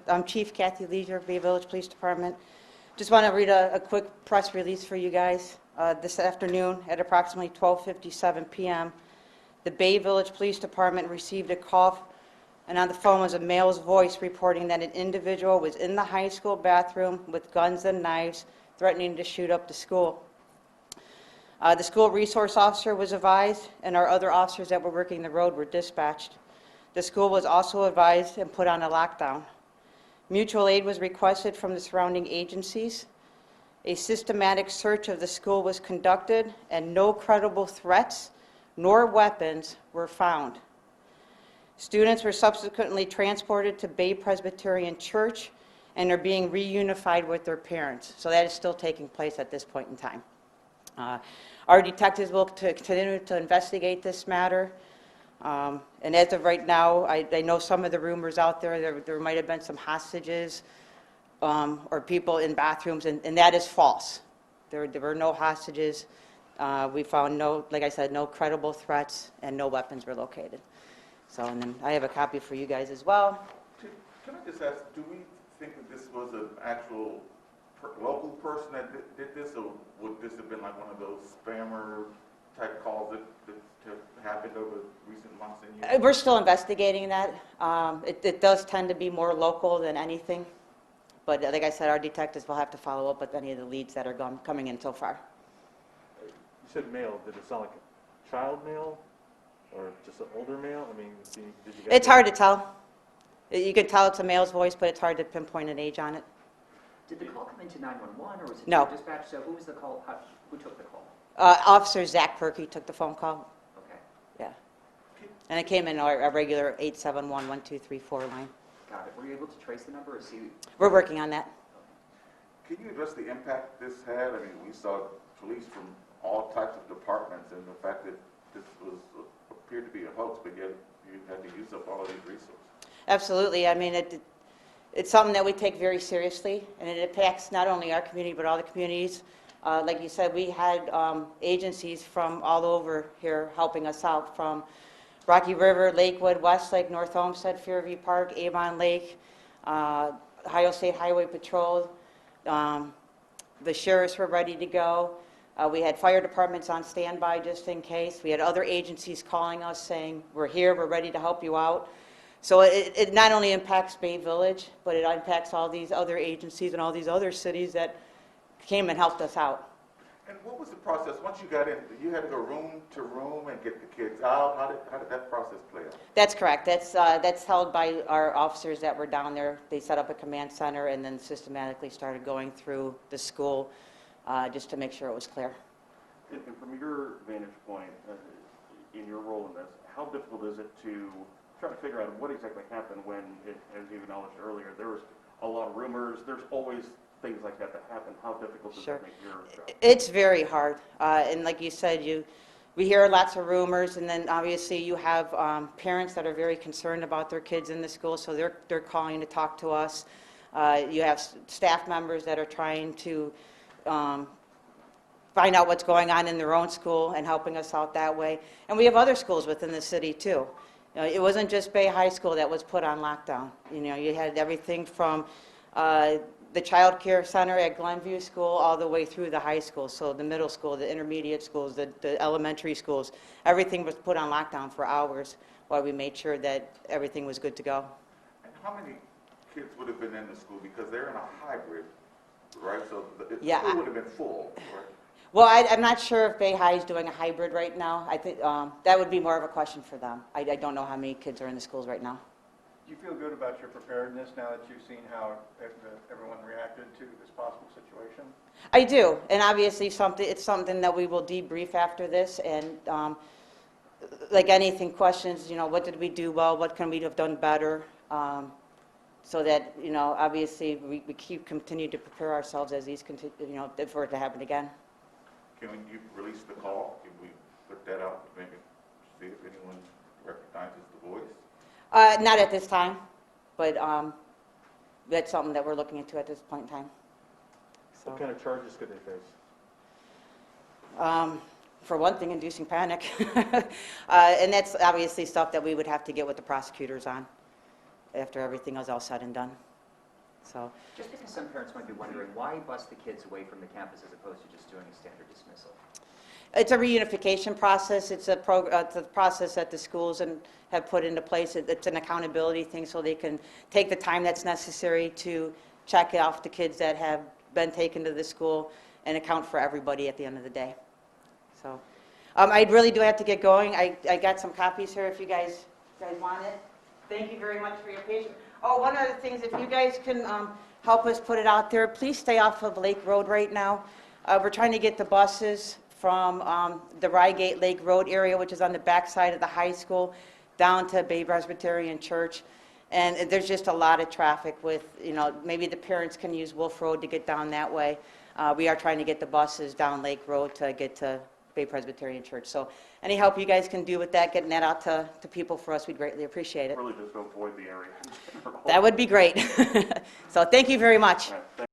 I'm Chief Kathy Leasure, Bay Village Police Department. Just want to read a quick press release for you guys. This afternoon at approximately 12:57 p.m., the Bay Village Police Department received a call, and on the phone was a male's voice reporting that an individual was in the high school bathroom with guns and knives, threatening to shoot up the school. The school resource officer was advised, and our other officers that were working the road were dispatched. The school was also advised and put on a lockdown. Mutual aid was requested from the surrounding agencies. A systematic search of the school was conducted, and no credible threats nor weapons were found. Students were subsequently transported to Bay Presbyterian Church and are being reunified with their parents. So that is still taking place at this point in time. Our detectives will continue to investigate this matter. And as of right now, I know some of the rumors out there might have been some hostages or people in bathrooms, and that is false. There were no hostages. We found like I said, no credible threats, and no weapons were located. So, and then I have a copy for you guys as well. Can I just ask, do we think that this was an actual local person that did this, or would this have been like one of those spammer type calls that happened over recent months and years? We're still investigating that. It does tend to be more local than anything. But like I said, our detectives will have to follow up with any of the leads that are coming in so far. You said male. Did it sound like a child male or just an older male? I mean, did you guys... It's hard to tell. You can tell it's a male's voice, but it's hard to pinpoint an age on it. Did the call come into 911 or was it No. dispatch? So who was the call? Who took the call? Officer Zach Perky took the phone call. Okay. Yeah. And it came in our regular 871-1234 line. Got it. Were you able to trace the number or see? We're working on that. Can you address the impact this had? I mean, we saw police from all types of departments, and the fact that this appeared to be a hoax, but yet you had to use up all of these resources. Absolutely. I mean, it's something that we take very seriously, and it impacts not only our community, but all the communities. Like you said, we had agencies from all over here helping us out, from Rocky River, Lakewood, Westlake, North Olmsted, Fairview Park, Avon Lake, Ohio State Highway Patrol. The sheriffs were ready to go. We had fire departments on standby just in case. We had other agencies calling us saying, we're here, we're ready to help you out. So it not only impacts Bay Village, but it impacts all these other agencies and all these other cities that came and helped us out. And what was the process? Once you got in, you had to go room to room and get the kids out? How did that process play out? That's correct. That's held by our officers that were down there. They set up a command center and then systematically started going through the school just to make sure it was clear. And from your vantage point, in your role in this, how difficult is it to try to figure out what exactly happened when, as you acknowledged earlier, there was a lot of rumors. There's always things like that happen. How difficult does that make your job? It's very hard. And like you said, we hear lots of rumors, and then obviously you have parents that are very concerned about their kids in the school, so they're calling to talk to us. You have staff members that are trying to find out what's going on in their own school and helping us out that way. And we have other schools within the city too. It wasn't just Bay High School that was put on lockdown. You had everything from the child care center at Glenview School all the way through the high school. So the middle school, the intermediate schools, the elementary schools, everything was put on lockdown for hours while we made sure that everything was good to go. And how many kids would have been in the school? Because they're in a hybrid, right? So the Yeah, school would have been full, right? Well, I'm not sure if Bay High is doing a hybrid right now. I think that would be more of a question for them. I don't know how many kids are in the schools right now. Do you feel good about your preparedness now that you've seen how everyone reacted to this possible situation? I do, and obviously it's something that we will debrief after this, and like anything, questions, what did we do well, what can we have done better, so that, obviously we continue to prepare ourselves as these continue, for it to happen again. Can you release the call? Can we put that out, maybe see if anyone recognizes the voice? Not at this time, but that's something that we're looking into at this point in time. So, What kind of charges could they face? for one thing, inducing panic. And that's obviously stuff that we would have to get with the prosecutors on after everything is all said and done. So Just because some parents might be wondering, why bus the kids away from the campus as opposed to just doing a standard dismissal? it's a reunification process. It's a process that the schools have put into place. It's an accountability thing, so they can take the time that's necessary to check off the kids that have been taken to the school and account for everybody at the end of the day. So I really do have to get going. I got some copies here if you guys want it. Thank you very much for your patience. Oh, one of the things, if you guys can help us put it out there, please stay off of Lake Road right now. We're trying to get the buses from the Rygate Lake Road area, which is on the backside of the high school, down to Bay Presbyterian Church. And there's just a lot of traffic with, maybe the parents can use Wolf Road to get down that way. We are trying to get the buses down Lake Road to get to Bay Presbyterian Church. So any help you guys can do with that, getting that out to people for us, we'd greatly appreciate it. Really just to avoid the area in general. That would be great. So thank you very much. All right, thank